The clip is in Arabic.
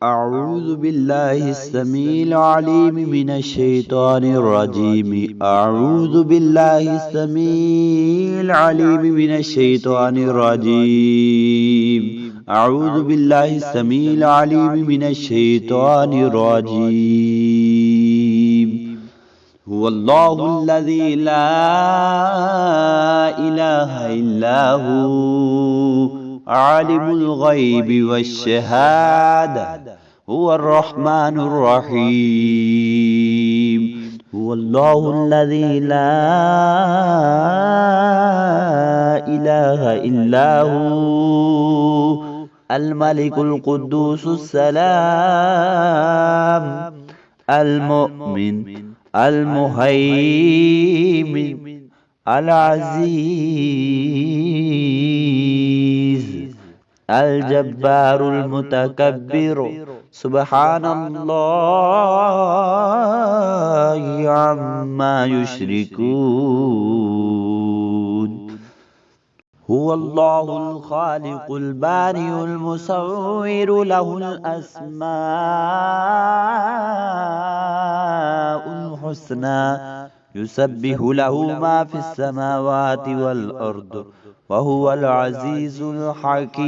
أعوذ بالله السميع العليم من الشيطان الرجيم. أعوذ بالله السميع العليم من الشيطان الرجيم. أعوذ بالله السميع العليم من الشيطان الرجيم. هو الله الذي لا إله إلا هو عالم الغيب والشهادة، هو الرحمن الرحيم. هو الله الذي لا إله إلا هو الملك القدوس السلام المؤمن المهيمن العزيز الجبار المتكبر. سبحان الله عما يشركون. هو الله الخالق البارئ المصور، له الأسماء الحسنى، يسبح له ما في السماوات والأرض، وهو العزيز الحكيم.